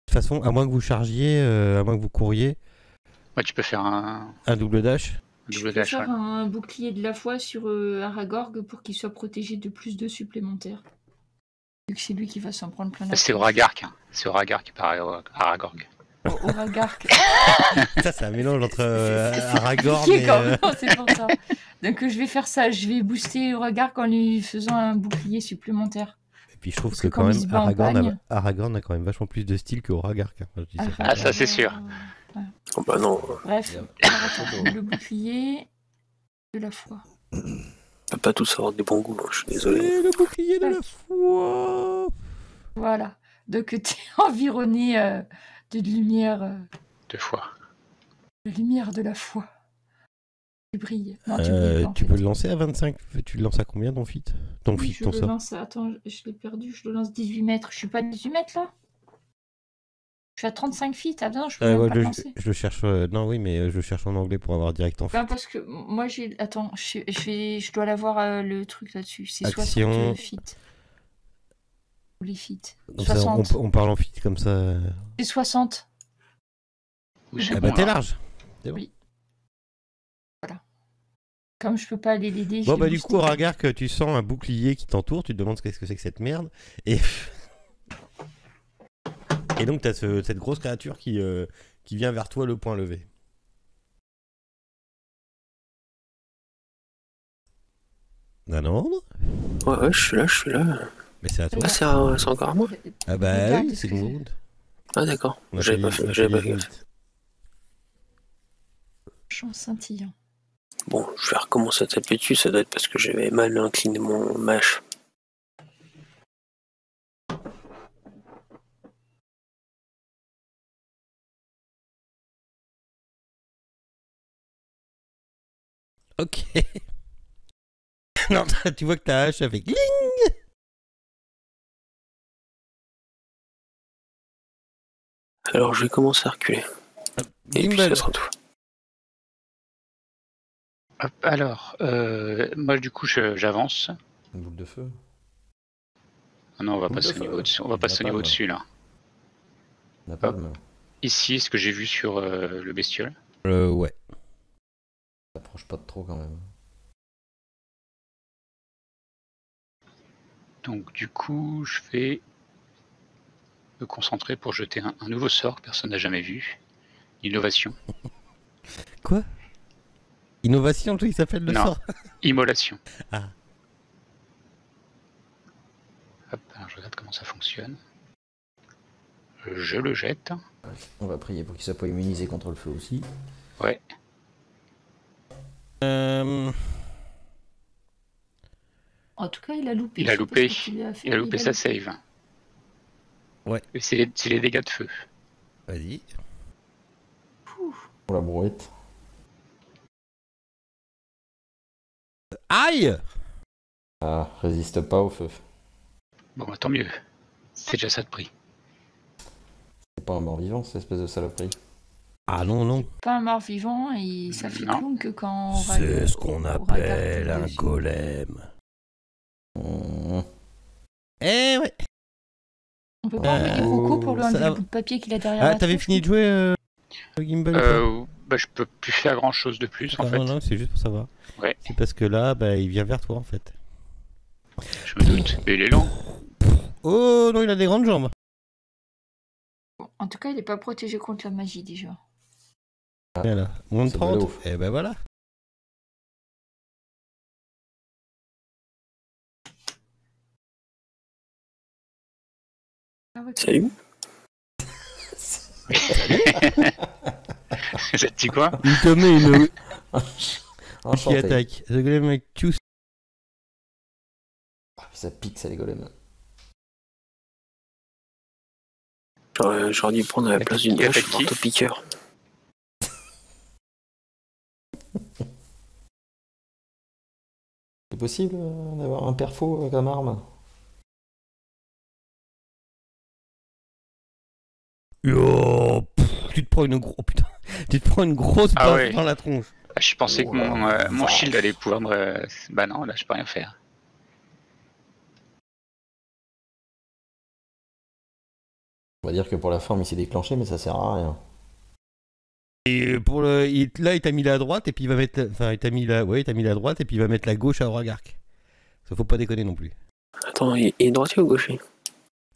toute façon, à moins que vous chargiez, à moins que vous couriez, Ouais, tu peux faire un un double dash. Je peux faire un bouclier de la foi sur Aragorn pour qu'il soit protégé de plus de supplémentaires. Vu que c'est lui qui va s'en prendre plein la C'est tronche. Oragark. Hein. C'est Oragark qui paraît Aragorn. Oragark. Ça, c'est un mélange entre Aragorn compliqué et. quand même, c'est pour ça. Donc je vais faire ça. Je vais booster Oragark en lui faisant un bouclier supplémentaire. Et puis je trouve Parce que que quand comme il même se bat en pagne- Aragorn a quand même vachement plus de style que Oragark. Hein. Je dis ça. Ah, ça, c'est sûr. Oh bah non, Bref, Yep. alors, attends, le bouclier de la foi. on peut pas tous avoir des bons goûts, hein, je suis désolé. C'est le bouclier de la foi. Voilà. Donc tu es environné de lumière, 2 fois. de lumière de la foi. Tu brilles. Non, tu brilles pas, en Tu fait. peux le lancer à 25. Tu le lances à combien ton feat? Ton Oui, feat, je ton le sort. lance. Attends, je l'ai perdu. Je le lance 18 mètres. Je suis pas à 18 mètres là? Je suis à 35 feet. Ah non, je peux même Ouais, pas le lancer. je le cherche. Non, oui, mais je le cherche en anglais pour avoir direct en feat. Ben, parce que moi j'ai. Attends, je dois l'avoir le truc là-dessus. C'est Action. 60 feet. Ou les feet. Comme ça, 60. on parle en feat comme ça. C'est 60. Ou c'est Ah bon, bah t'es alors. large. Comme je peux pas aller l'aider. je Bon l'ai bah du boosté. coup, regarde que tu sens un bouclier qui t'entoure, tu te demandes qu'est-ce que c'est que cette merde. Et, et donc t'as cette grosse créature qui vient vers toi le poing levé. Nanandre. Ouais, je suis là. Mais c'est à toi. Ah, c'est encore à moi? Ah bah Regarde oui, ce c'est que le j'ai. round. Ah d'accord, On a j'avais fait- pas on a fait, fait j'avais pas les fait. limites. Champ scintillant. Bon, je vais recommencer à taper dessus, ça doit être parce que j'avais mal incliné mon mâche. Ok. Non, tu vois que ta hache avec. Alors je vais commencer à reculer. Et puis ça sera tout. Hop, alors, moi du coup j'avance. Une boule de feu. Ah non, on va Boule passer de au niveau feu. au-dessus. On va On passer n'a au niveau pas, au-dessus là. Napalm. Ici, ce que j'ai vu sur le bestiole. Ouais. T'approches pas de trop quand même. Donc du coup, je vais me concentrer pour jeter un nouveau sort que personne n'a jamais vu. Innovation. Quoi? Innovation, il s'appelle le Non. sort. Immolation. Ah. Hop, alors je regarde comment ça fonctionne. Je le jette. On va prier pour qu'il soit pas immunisé contre le feu aussi. Ouais. En tout cas, il a loupé. Il a Je sais pas loupé. ce qu'il a fait, Il a mais loupé sa save. Ouais. Et c'est les dégâts de feu. Vas-y. Pour la brouette. Aïe! Ah, résiste pas au feu. Bon, bah, tant mieux. C'est déjà ça de prix. C'est pas un mort-vivant, cette espèce de saloperie. Ah non, non. Pas un mort-vivant et ça fait Non. clown que quand C'est ce qu'on appelle un dessus. golem. Mmh. Eh ouais. On peut pas envoyer Rocco pour lui enlever ça- le bout de papier qu'il a derrière Ah, la t'avais tronche, fini de jouer Gimbal ou pas? Bah, je peux plus faire grand chose de plus en Ah, fait. Non, non, c'est juste pour savoir. Ouais. C'est parce que là, bah, il vient vers toi en fait. Je me doute. Mais il est lent. Oh non, il a des grandes jambes. Bon, en tout cas, il est pas protégé contre la magie déjà. Voilà. Moins de C'est 30. ballot. Et ben voilà. Ah ouais, Salut. Ça te dit quoi? Il te met une qui Enchanté. attaque. The golem avec two. Ah, ça pique, ça les golems. J'aurais dû prendre à la place d'une Il hache affecte qui marteau-piqueur. C'est possible d'avoir un perfo comme arme? Yo, tu te prends une gros putain. Tu te prends une grosse Ah baffe ouais. dans la tronche. Ah, je pensais que mon shield allait pouvoir me. Bah non, là je peux rien faire. On va dire que pour la forme il s'est déclenché mais ça sert à rien. Et là, il t'a mis la droite et puis il va mettre. Enfin, il t'a mis la droite et puis il va mettre la gauche à Auragark. Ça faut pas déconner non plus. Attends, il est droitier ou gaucher?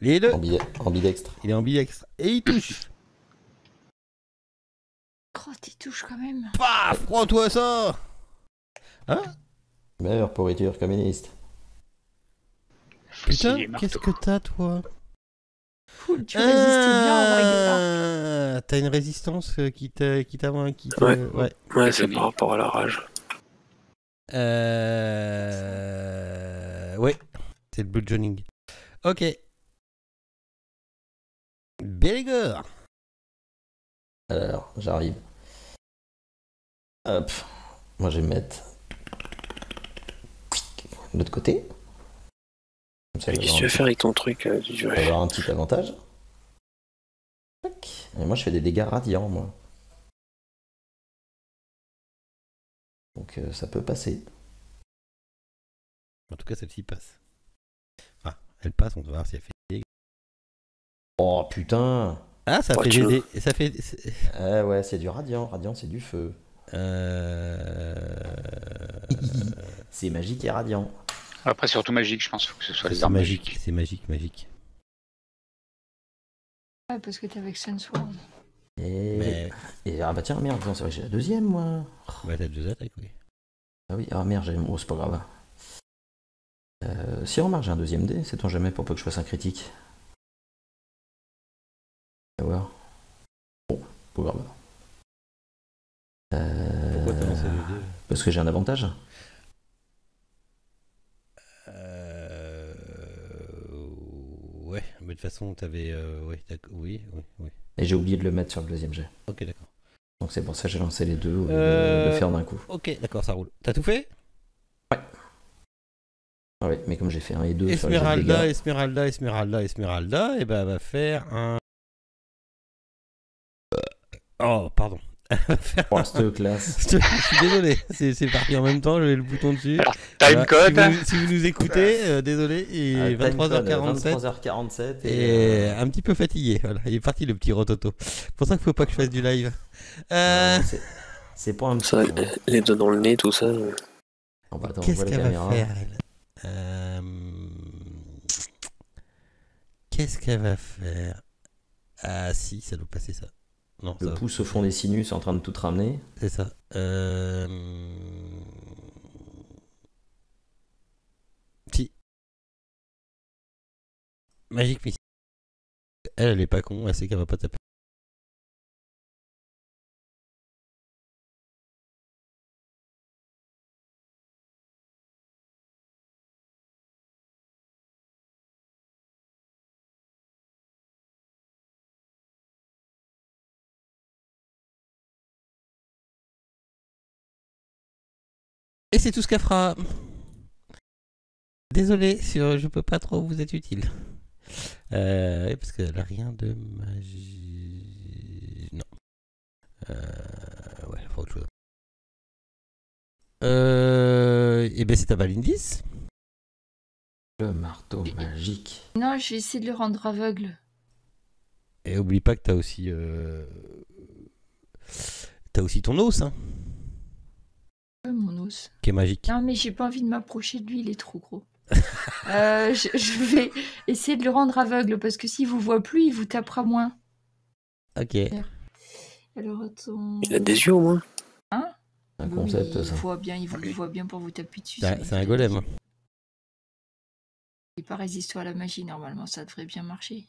Les deux. Ambidextre. Il est ambidextre. Et il touche. Crotte, il touche quand même. Paf, prends-toi ça. Hein? Meilleure pourriture communiste. Fusil Putain, et marteau. qu'est-ce que t'as, toi? Cool, tu résistes bien en règle. T'as une résistance qui t'a. Ouais. Ouais, c'est par rapport à la rage. Ouais, c'est le bludgeoning. Ok. Bélégor. Alors, j'arrive. Hop. Moi, je vais me mettre de l'autre côté. Comme ça, Qu'est-ce que tu vas faire avec ton truc je vais avoir un petit avantage. Tac. Et moi, je fais des dégâts radiants, moi. Donc, ça peut passer. En tout cas, celle-ci passe. Enfin, elle passe, on va voir si elle fait des dégâts. Oh, putain. Ah, ça Oh, fait tu des vois. ça fait. Ouais, c'est du radiant. Radiant, c'est du feu. C'est magique et radiant. Après, surtout magique, je pense. Faut que ce soit les C'est armes magique, magiques. c'est magique. Ouais, parce que t'es avec Sunsword. Et... ah bah tiens, merde, c'est vrai que j'ai la deuxième, moi. Ouais, t'as 2 attaques, oui. Ah oui, ah merde, j'ai... Oh, c'est pas grave. Si remarque, j'ai un deuxième dé, sait-on jamais pour peu que je fasse un critique. On va voir. Bon, pas grave. Pourquoi t'as lancé le dé? Parce que j'ai un avantage. Ouais, mais de toute façon, t'avais. Oui. Et j'ai oublié de le mettre sur le deuxième jet. Ok, d'accord. Donc c'est pour ça que j'ai lancé les deux au lieu de le faire d'un coup. Ok, d'accord, ça roule. T'as tout fait? Ah oui, mais comme j'ai fait 1 et 2 sur les jets de Esmeralda, et ben elle va faire un. Oh, pardon. Elle va faire Oh, cette classe. Je suis désolé, c'est parti en même temps, j'avais le bouton dessus. Alors, timecode. Si vous nous écoutez, désolé, et 23h47. 23h47 Et un petit peu fatigué, voilà. Il est parti le petit rototo. C'est pour ça qu'il faut pas que je fasse du live. C'est pas un Ça, petit... les doigts dans le nez, tout ça. Oh, bah, attends, on Qu'est-ce voit la qu'elle va caméra. faire, elle? Qu'est-ce qu'elle va faire? Ah si, ça doit passer ça. Non, Le ça va. pouce au fond des sinus en train de tout ramener. C'est ça. Si. Magique Missile. Elle est pas con, elle sait qu'elle va pas taper. Et c'est tout ce qu'elle fera. Désolé, je peux pas trop vous être utile. Parce qu'elle a rien de magie. Non. Ouais, elle fera autre chose. Et ben c'est ta baline 10. Le marteau magique. Non, j'ai essayé de le rendre aveugle. Et oublie pas que t'as aussi ton os, hein, Mon os. qui est magique. Non, mais j'ai pas envie de m'approcher de lui, il est trop gros. Je vais essayer de le rendre aveugle parce que s'il vous voit plus, il vous tapera moins. Ok. Alors attends. Il a des yeux au moins. Hein? Un Oui, concept, il ça. voit bien, il voit bien pour vous taper dessus. C'est un golem. Il n'est pas résistant à la magie, normalement, ça devrait bien marcher.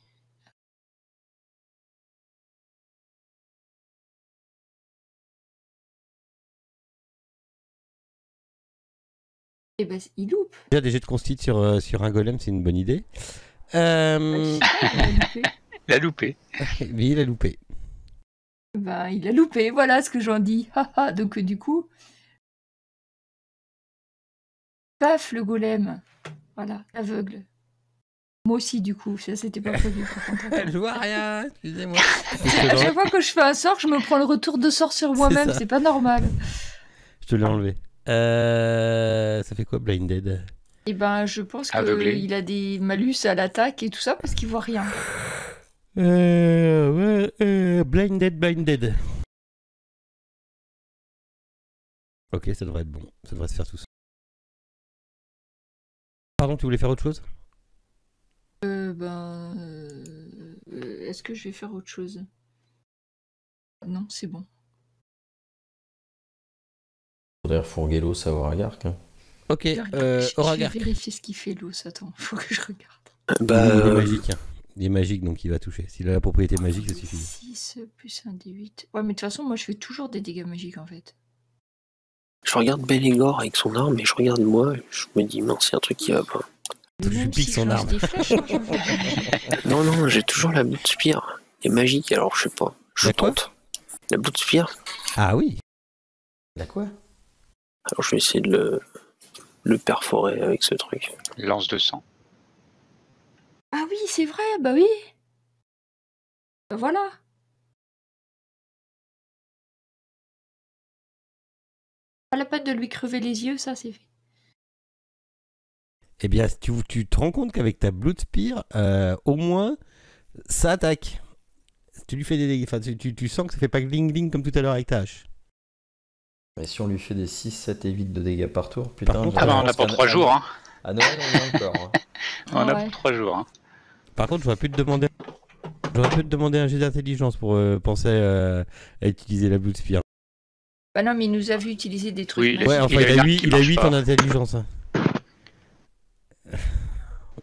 Et ben, il loupe. Déjà des jets de consti sur un golem, c'est une bonne idée. Il a loupé. Il a loupé. Mais il a loupé. Ben, il a loupé, voilà ce que j'en dis. Haha, donc du coup... Paf, le golem. Voilà, aveugle. Moi aussi, du coup, ça c'était pas prévu par contre. Je vois rien, excusez-moi. À chaque fois que je fais un sort, je me prends le retour de sort sur moi-même, ça. c'est pas normal. Je te l'ai enlevé. Ça fait quoi, Blinded? Et ben, je pense Aveuglé. qu'il a des malus à l'attaque et tout ça parce qu'il voit rien. Blinded. Ok, ça devrait être bon. Ça devrait se faire tout seul. Pardon, tu voulais faire autre chose? Est-ce que je vais faire autre chose? Non, c'est bon. Faudrait refourguer l'eau, savoir à Garc. Hein. Ok, Je Oragar. vais vérifier ce qu'il fait l'os. Attends, faut que je regarde. Il est magique. Hein. Il est magique, donc il va toucher. S'il a la propriété magique, ça suffit. 6 plus 1 D8. Ouais, mais de toute façon, moi, je fais toujours des dégâts magiques, en fait. Je regarde Belégor avec son arme et je regarde moi et je me dis, mince, c'est un truc qui va pas. Je Même pique si son je lance arme. des flèches, hein, je fais des magiques. Non, j'ai toujours la Blood Spear. Elle est magique, alors je sais pas. Je La quoi tente. La Blood Spear. Ah oui. La quoi? Alors je vais essayer de le perforer avec ce truc. Lance de sang. Ah oui, c'est vrai, bah oui. Bah voilà. Pas la peine de lui crever les yeux, ça, c'est fait. Eh bien, tu te rends compte qu'avec ta Blood Spear, au moins, ça attaque. Tu lui fais des dégâts. Enfin, tu sens que ça fait pas gling-gling comme tout à l'heure avec ta hache. Mais si on lui fait des 6, 7 et 8 de dégâts par tour, putain. Par contre, Ah bah on pense a pour qu'à- 3 jours, hein. À Noël, on a encore. Hein. On a Ouais. pour 3 jours, hein. Par contre, j'aurais pu te demander un jet d'intelligence pour penser à utiliser la Blood Spear. Bah non, mais il nous a vu utiliser des trucs Oui, magiques. Ouais, enfin, Il a il a une arme 8, qui il a marche 8 pas. en intelligence. Hein.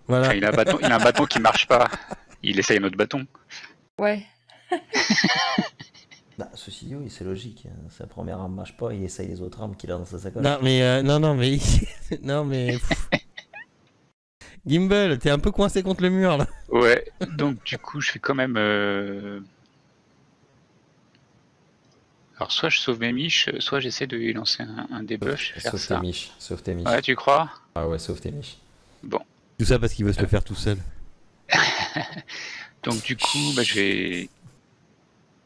Voilà. Enfin, il a un bâton qui marche pas. Il essaye un autre bâton. Ouais. Bah, ceci dit, oui, c'est logique. Sa première arme marche pas, il essaye les autres armes qu'il a dans sa sacoche. Non, mais non, mais pff. Gimbal, t'es un peu coincé contre le mur là. Ouais, donc du coup, je fais quand même. Alors, soit je sauve mes miches, soit j'essaie de lui lancer un debuff. Je vais faire Sauf tes ça. miches. Sauf tes miches. Ouais, tu crois? Ah ouais, sauf tes miches. Tout ça parce qu'il veut se le faire tout seul. Donc, du coup, bah, je vais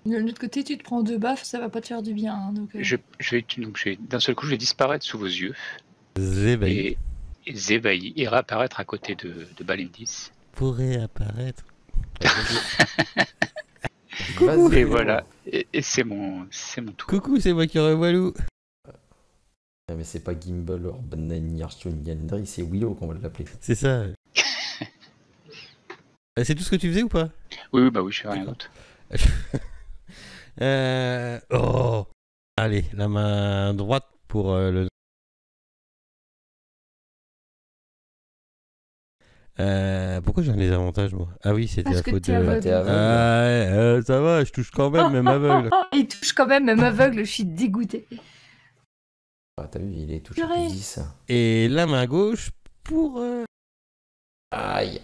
De l'autre côté, tu te prends 2 baffes, ça va pas te faire du bien. Hein, donc, d'un seul coup, je vais disparaître sous vos yeux Zébaï et Zébaï et réapparaître à côté de Balindis. pourrait apparaître. Vas-y, Et voilà, et c'est mon tour. Coucou, c'est moi qui revoilou. Ah, mais c'est pas Gimbal or Bananiarchun Yandri, c'est Willow qu'on va l'appeler. C'est ça. C'est tout ce que tu faisais ou pas? Oui, bah oui, je fais rien d'autre. Oh. Allez, la main droite pour le. Pourquoi j'ai un désavantage moi? Ah oui, c'était Parce la que faute t'es de. aveugle. T'es aveugle. Ah ouais, ça va, je touche quand même, même aveugle. Il touche quand même aveugle, je suis dégoûtée. Ah, t'as vu, il est touché Purée. plus 10. Et la main gauche pour. Aïe.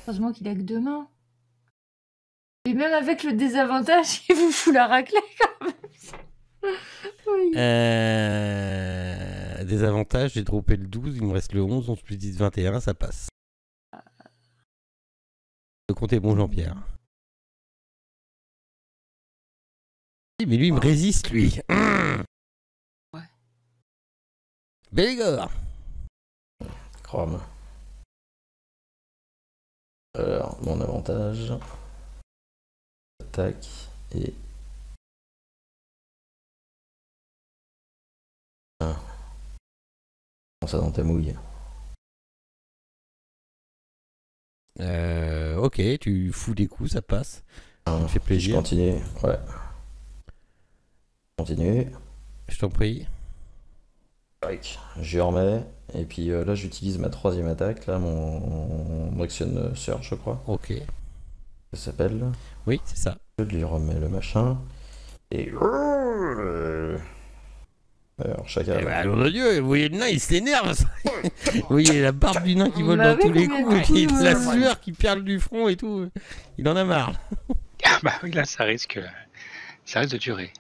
Heureusement qu'il a que 2 mains. Et même avec le désavantage, il vous fout la raclée quand même. Oui. Désavantage, j'ai droppé le 12, il me reste le 11, 11 plus 10, 21, ça passe. Le compte est bon, Jean-Pierre. Mais lui, il me résiste, lui. Ouais. Bélégor. Chrome. Alors, mon avantage. Attaque et. Prends ça dans ta mouille. Ok, tu fous des coups, ça passe. Ça me fait Je plaisir. continue. Ouais. Continue. Je t'en prie. Tac. Je remets. Et puis là, j'utilise ma troisième attaque. Là, mon Action Surge, je crois. Ok. Ça s'appelle. Oui, c'est ça. Je lui remets le machin. Et. Alors, chacun. Eh ben, allons de Dieu, vous voyez le nain, il s'énerve. Vous voyez la barbe du nain qui vole Bah dans oui, tous les mais coups, et puis oui, la ouais. sueur qui perle du front et tout. Il en a marre. Ah bah oui, là, ça risque de durer.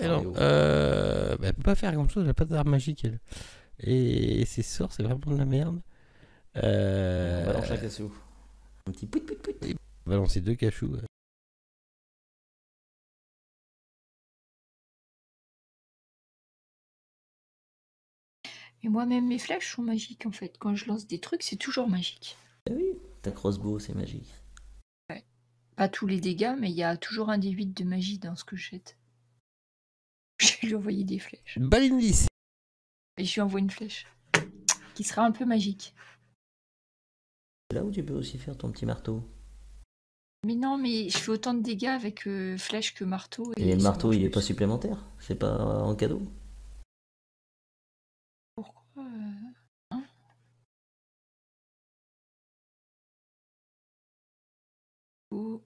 Et non, elle peut pas faire grand chose, elle a pas d'arme magique elle. Et ses sorts c'est vraiment de la merde. Balance un cassou. Un petit pout pout pout. Balancer 2 cachous. Et moi-même, mes flèches sont magiques en fait. Quand je lance des trucs, c'est toujours magique. Ah oui, ta crossbow, c'est magique. Pas tous les dégâts, mais il y a toujours un D8 de magie dans ce que je jette. Je vais lui envoyer des flèches. Balindis. Et je lui envoie une flèche. Qui sera un peu magique. C'est là où tu peux aussi faire ton petit marteau. Mais non, mais je fais autant de dégâts avec flèche que marteau. Et le ça marteau, marche il est pas plus. supplémentaire? C'est pas en cadeau? Pourquoi Oh.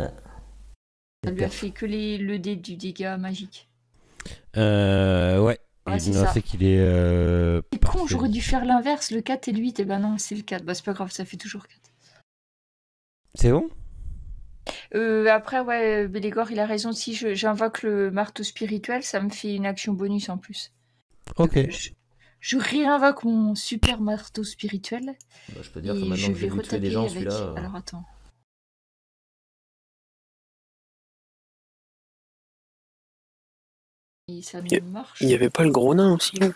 Ça lui a fait que le dé du dégât magique. Ouais. Ah, c'est non, ça. c'est qu'il est. C'est con, parfait. j'aurais dû faire l'inverse, le 4 et le 8. Et ben non, c'est le 4. Bah, c'est pas grave, ça fait toujours 4. C'est bon? Après, ouais, Bélégor, il a raison. Si j'invoque le marteau spirituel, ça me fait une action bonus en plus. Ok. Je réinvoque mon super marteau spirituel. Bah, je peux dire que Et maintenant je que j'ai vais vu tuer des retaper gens, avec... celui-là. Alors attends. Et ça ne marche. Il y avait pas le gros nain aussi là?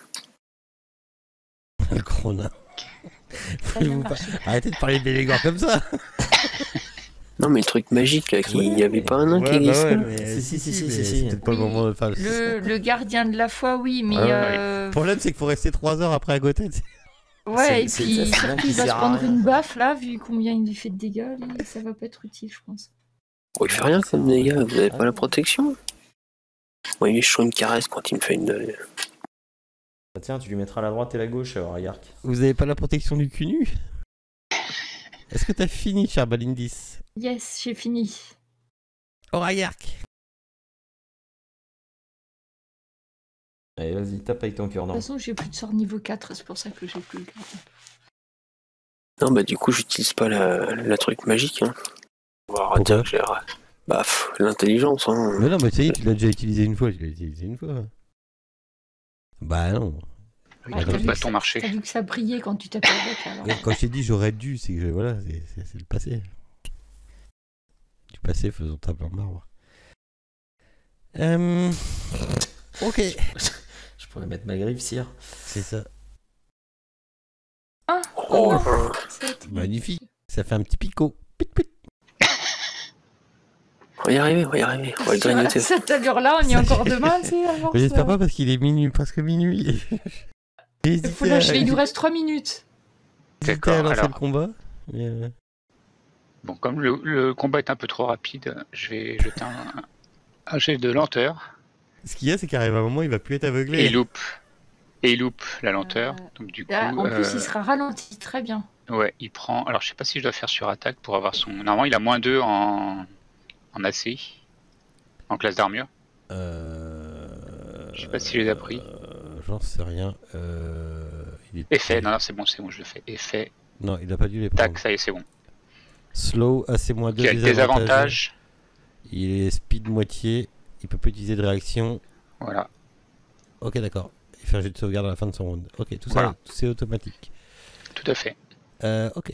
Le gros nain. Ça ne Vous marche pas. Arrêtez de parler de Bélégor comme ça. Non mais le truc magique là, il y avait pas un nain qui Ouais, existait? mais Si, si, si, mais si. c'est peut-être pas le Oui, moment de faire Le gardien de la foi, oui, mais... Le problème, c'est qu'il faut rester 3 heures après à côté. Ouais, et c'est puis ça, c'est bien surtout, qu'il il va se sert à prendre rien. une baffe, là, vu combien il lui fait de dégâts, lui, ça va pas être utile, je pense. Oh, il fait rien comme dégâts, vous avez pas la protection? Moi il est sur une caresse quand il me fait une... Bah, tiens, tu lui mettras la droite et la gauche, Yark. Vous avez pas la protection du cul nu? Est-ce que t'as fini, cher Balindis? Yes, j'ai fini. Orayark. Allez, vas-y, tape avec ton cœur, De non. toute façon, j'ai plus de sort niveau 4, c'est pour ça que j'ai plus le gardien. Non bah du coup j'utilise pas la truc magique, hein. On va Pourquoi dire que j'ai... Bah, l'intelligence, hein. Mais non, mais ça y est, tu l'as déjà utilisé une fois. Tu l'as utilisé une fois. Bah non. Oui, Ah, tout le donc, bâton marché. T'as vu que ça brillait quand tu tapais avec, alors. Quand je t'ai dit j'aurais dû, c'est que voilà, c'est le passé. Du passé faisant table en marbre. Ok. Je pourrais mettre ma griffe, sire. C'est ça. Ah, Oh, non, là. ça a été- Magnifique. Ça fait un petit picot. Pit, pit. On va y arriver, on va y arriver. On va le grignoter. Cette allure-là, on y est encore demain, tu sais, avant Mais j'espère ça. pas parce qu'il est minuit, presque minuit. J'ai Il faut hésité lâcher, il nous à reste 3 minutes. D'accord, lancer alors. le combat. Mais Bon, comme le combat est un peu trop rapide, je vais jeter un jet de lenteur. ce qu'il y a, c'est qu'arrive un moment, il va plus être aveuglé. Et il loupe la lenteur. Donc du coup, Là, en plus, il sera ralenti, très bien. ouais, il prend. Alors, je sais pas si je dois faire sur attaque pour avoir son. Normalement, il a -2 en AC, en classe d'armure. Je sais pas si je les ai pris. J'en sais rien. Il est Effet, non, non, c'est bon, je le fais. Effet, Non, il a pas dû les prendre. tac, ça y est, c'est bon. Slow, AC-2, Qui a le désavantage. Il est speed moitié. Il peut pas utiliser de réaction. Voilà. Ok, d'accord. Il fait un jet de sauvegarde à la fin de son round. Ok, tout Voilà. ça, c'est automatique. Tout à fait. Ok.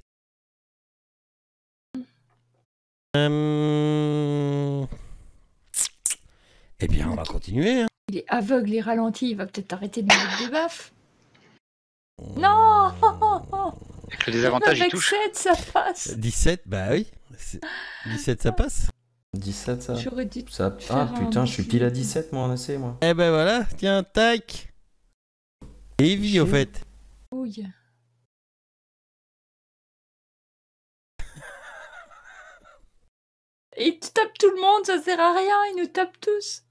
Euh... Eh bien, on va continuer. Hein. Il est aveugle et ralenti, il va peut-être arrêter de mettre des baffes. Non Avec le désavantage, il Avec touche. 7, ça passe. 17, bah oui. 17, ça passe. 17, ça. J'aurais dû... Ça... Faire Ah putain, un je suis pile à 17 moi en AC, moi. Eh ben voilà, tiens, tac. Heavy, au fait. Ouille. Et tu tapes tout le monde, ça sert à rien, ils nous tapent tous.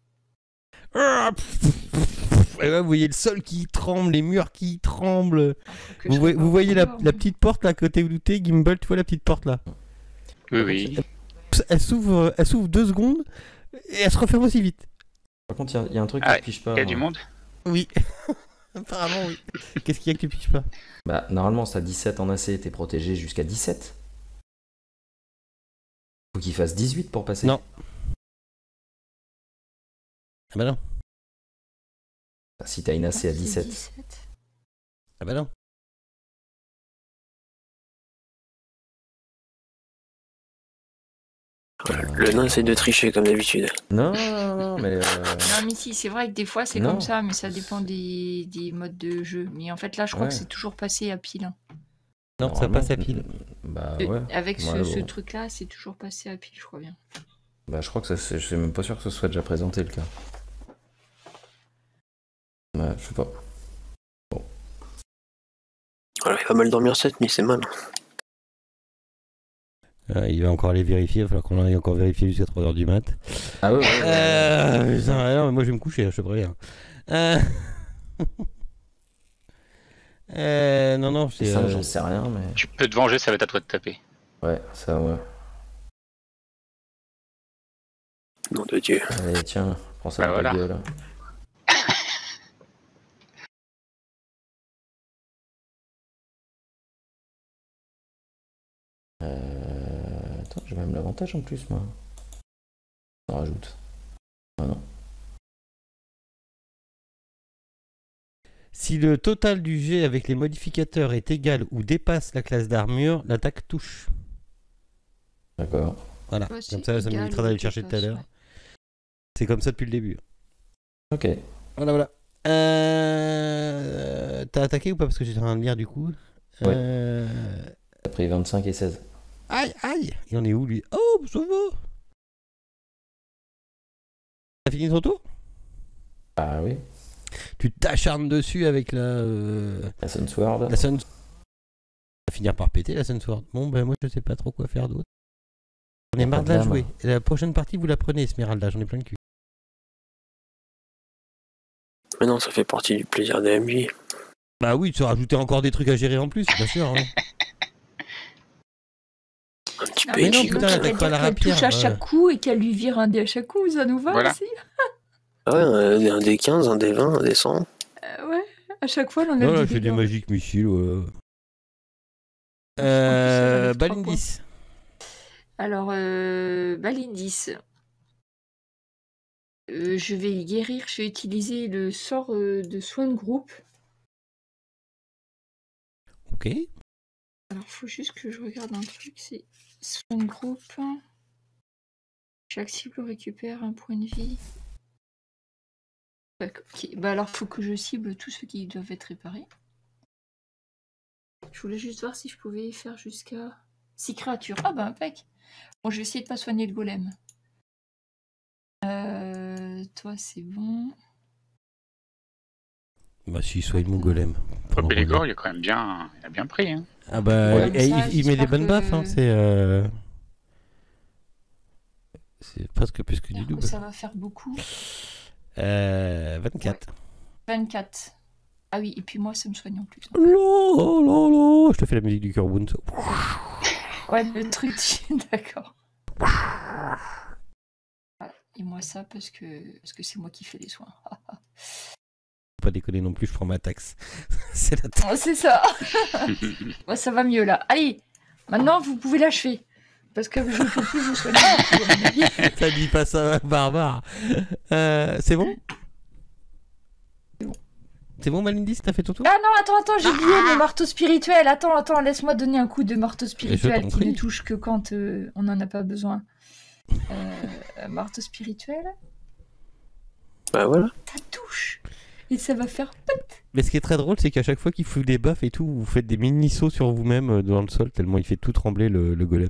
Et là, vous voyez le sol qui tremble, les murs qui tremblent. Que Vous je voyez, sois vous voyez la pas petite porte là à côté où t'es, Gimbal, tu vois la petite porte là. Oui, oui. Elle s'ouvre 2 secondes et elle se referme aussi vite. Par contre, il y a un truc Ah, que je piche pas. Il y a moi. du monde. Oui. Apparemment, oui. Qu'est-ce qu'il y a que tu piches pas? Bah, normalement, ça 17 en AC, t'es protégé jusqu'à 17. Faut qu'il fasse 18 pour passer. Non. Ah bah non. Bah, si t'as une AC à C'est 17. Ah bah non. Le nain essaie de tricher comme d'habitude. Non, mais. Non mais si, c'est vrai que des fois c'est Non. comme ça, mais ça dépend des modes de jeu. Mais en fait là, je crois Ouais. que c'est toujours passé à pile. Hein. Non, ça passe à pile. Bah ouais. Avec Ouais, ce bon. truc-là, c'est toujours passé à pile, je crois bien. Bah, je crois que je suis même pas sûr que ce soit déjà présenté le cas. Ouais, je sais pas. Voilà, il va mal dormir cette nuit, c'est mal. Il va encore aller vérifier, il va falloir qu'on aille encore vérifier jusqu'à 3h du mat. Ah ouais, Putain, non, mais moi je vais me coucher, je te préviens. Non, c'est. Ça, j'en sais rien, mais. Tu peux te venger, ça va être à toi de taper. Ouais, ça, ouais. Nom de Dieu. Allez, tiens, prends ça Bah dans voilà. ta gueule. Attends, j'ai même l'avantage en plus, moi. On rajoute. Ah non. Si le total du jet avec les modificateurs est égal ou dépasse la classe d'armure, l'attaque touche. D'accord. Voilà, Ouais, comme c'est ça égal m'évitera ou d'aller le chercher tout à dépasse, l'heure. ouais. C'est comme ça depuis le début. Ok. Voilà. T'as attaqué ou pas? Parce que j'étais en train de lire du coup. Ouais. T'as pris 25 et 16. Aïe. Il en est où lui? Oh, ça va. T'as fini ton tour? Ah oui. Tu t'acharnes dessus avec la Sunsword. la Sun. Ça va finir par péter la Sunsword. Bon, ben moi je sais pas trop quoi faire d'autre. J'en ai marre de la Madame. jouer. Et la prochaine partie, vous la prenez, Esmeralda. J'en ai plein le cul. Mais non, ça fait partie du plaisir des MJ. Bah oui, tu vas rajouter encore des trucs à gérer en plus, bien sûr. Hein. Un petit Non, peu mais non, edgy putain, comme ça. elle attaque pas la qu'elle touche rapière, à chaque coup et qu'elle lui vire un dé à chaque coup, ça nous va Voilà. aussi. Ah ouais, un des 15, un des 20, un des 100. Ouais, à chaque fois, on enlève Non, là, des je fais des dégâts. magiques missiles. Ouais. elle enlève 3 Balindis. Alors, Balindis. Je vais guérir, je vais utiliser le sort de soin de groupe. Ok. Alors, faut juste que je regarde un truc, c'est soin de groupe. Chaque cible récupère un point de vie. D'accord, ok. Bah alors, faut que je cible tous ceux qui doivent être réparés. Je voulais juste voir si je pouvais faire jusqu'à 6 créatures. Ah bah, impec. Bon, je vais essayer de pas soigner le golem. Toi, c'est bon. Bah si, soigne mon golem. Oh, Bélégor, il a quand même bien, il a bien pris. Hein. Ah bah, Ouais, et ça, il met des j'espère bonnes que- baffes, hein, c'est presque plus que du double. Ça va faire beaucoup. 24. 24. Ah oui, et puis moi, ça me soigne en plus. Je te fais la musique du Kurbund. Ouais, le truc, d'accord. Voilà. Et moi ça parce que c'est moi qui fais les soins. Faut pas déconner non plus, je prends ma taxe. C'est la taxe. Oh, c'est ça. Ouais, ça va mieux là. Allez, maintenant vous pouvez l'achever. Parce que je ne peux plus vous soigner. T'as dit pas ça, barbare. C'est bon? C'est bon, Malindis, t'as fait ton tour? Ah non, attends, j'ai oublié mon marteau spirituel. Attends, laisse-moi donner un coup de marteau Je spirituel t'en qui prie. ne touche que quand on n'en a pas besoin. Marteau spirituel, Bah voilà. ça touche. Et ça va faire... Mais ce qui est très drôle, c'est qu'à chaque fois qu'il fout des buffs et tout, vous faites des mini-sauts sur vous-même dans le sol, tellement il fait tout trembler le golem.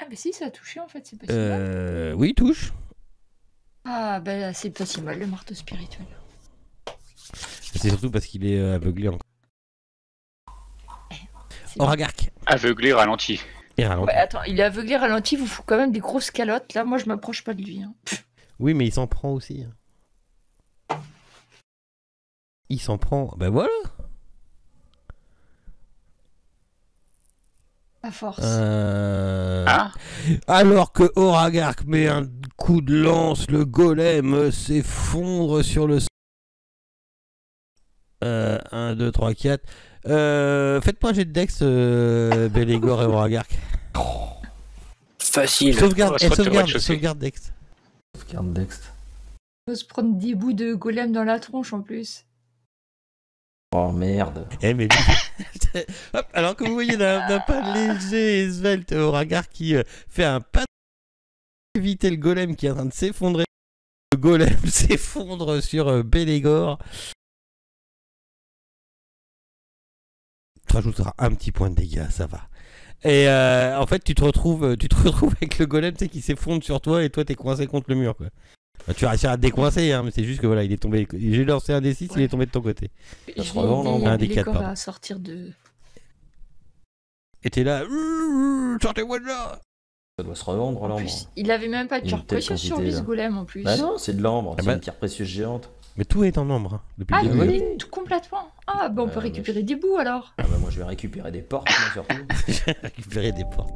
Ah mais si, ça a touché en fait, c'est pas si mal. Oui, il touche. Ah ben c'est pas si mal le marteau spirituel. C'est surtout parce qu'il est aveuglé encore. C'est Oragark. Aveuglé, ralenti. Il ralentit. Ouais, attends, il est aveuglé, ralenti, vous fout quand même des grosses calottes. Là, moi, je m'approche pas de lui. Hein. Oui, mais il s'en prend aussi. Il s'en prend. Ben voilà. À force. Ah, Alors que Oragark met un coup de lance, le golem s'effondre sur le sol. 1, 2, 3, 4. Faites-moi un jet de dex, Bélégor et Oragark. Facile. Sauvegarde, On va se retirer au rez-de-chaussée. sauvegarde dex. Sauvegarde Dext. On va se prendre des bouts de golem dans la tronche en plus. Oh merde. Eh mais lui- Hop, alors que vous voyez d'un pas léger et svelte Oragark qui fait un pas pour éviter le golem qui est en train de s'effondrer. Le golem s'effondre sur Bélégor. Tu rajouteras un petit point de dégâts, ça va. Et en fait, tu te retrouves avec le golem, tu sais, qui s'effondre sur toi et toi, t'es coincé contre le mur, quoi. Bah, tu vas réussir à te décoincer, hein, mais c'est juste que voilà, il est tombé. J'ai lancé un D6, il est tombé de ton côté. Ça se Je vais revend, non, aider un des quatre, Belégor pardon. à sortir de... Et t'es là, sortez-moi de là. Ça doit se revendre, En l'ambre. plus, il avait même pas de Une pierre telle précieuse sur quantité, lui, ce là. golem, en plus. Bah non, c'est de l'ambre, Ah c'est bah- une pierre précieuse géante. Mais tout est en ombre, hein, depuis Ah, le il début. oui. est tout complètement. Ah, bah on peut mais récupérer des bouts, alors. Ah bah moi je vais récupérer des portes, moi, surtout. Récupérer des portes.